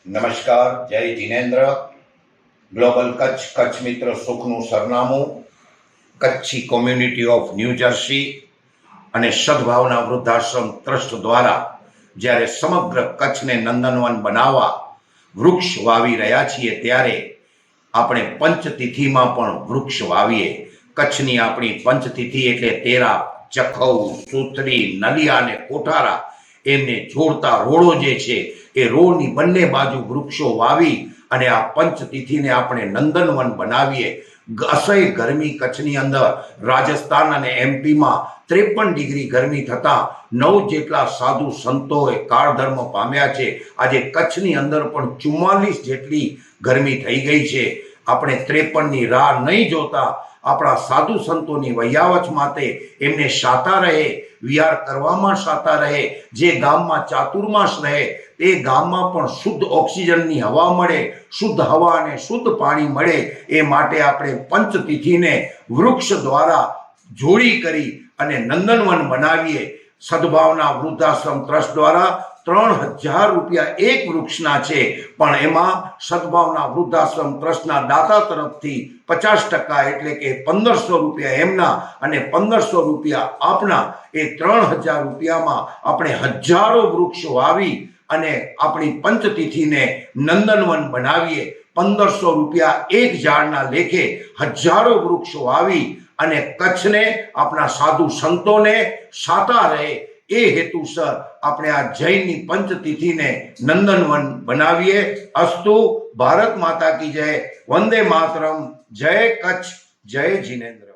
નમસ્કાર, જય જિનેન્દ્ર. ગ્લોબલ કચ્છ, કચ્છ મિત્ર સુખનું સરનામું, Kutchi community of new jersey અને સદભાવના વૃદ્ધાશ્રમ ટ્રસ્ટ દ્વારા જ્યારે સમગ્ર કચ્છને નંદનવન બનાવવા વૃક્ષ વાવી રહ્યા છીએ, ત્યારે આપણે પંચતિથિમાં પણ વૃક્ષ વાવીએ. કચ્છની આપણી પંચતિથિ એટલે તેરા, ચખૌ, સુથરી, નલિયા અને કોઠારા, એમને જોડતા રોડો જે છે એ રોડની બંને બાજુ વૃક્ષો વાવી અને આ પંચતિથિને આપણે નંદનવન બનાવીએ. અસહ્ય ગરમી કચ્છની અંદર, રાજસ્થાન અને એમપીમાં 53 ડિગ્રી ગરમી થતા 9 જેટલા સાધુ સંતોએ કાળધર્મ પામ્યા છે. આજે કચ્છની અંદર પણ 44 જેટલી ગરમી થઈ ગઈ છે. આપણે 53ની રાહ નહીં જોતા આપણા સાધુ સંતોની વૈયાવચ માટે એમને સાતા રહે, વિહાર કરવામાં સાતા રહે. જે ગામમાં ચાતુર્માસ રહે તે ગામમાં પણ શુદ્ધ ઓક્સિજનની હવા મળે, શુદ્ધ હવા અને શુદ્ધ પાણી મળે, એ માટે આપણે પંચતિથિને વૃક્ષ દ્વારા જોડી કરી અને નંદનવન બનાવીએ. સદભાવના વૃદ્ધાશ્રમ ટ્રસ્ટ દ્વારા 3000 રૂપિયા એક વૃક્ષના છે, પણ એમાં સદભાવના વૃદ્ધાશ્રમ ટ્રસ્ટના દાતા તરફથી 50% એટલે કે 1500 રૂપિયા એમના અને 1500 રૂપિયા આપના, એ 3000 રૂપિયામાં આપણે હજારો વૃક્ષ વાવી અને આપણી પંચતિથિને નંદનવન બનાવીએ. 1500 રૂપિયા એક ઝાડના લેખે હજારો વૃક્ષો વાવી અને કચ્છને, આપણા સાધુ સંતોને સાતા રહે એ હેતુસર આપણે આ જૈનની પંચતિથિને નંદનવન બનાવીએ. અસ્તુ. ભારત માતા કી જય. વંદે માતરમ. જય કચ્છ. જય જિનેન્દ્ર.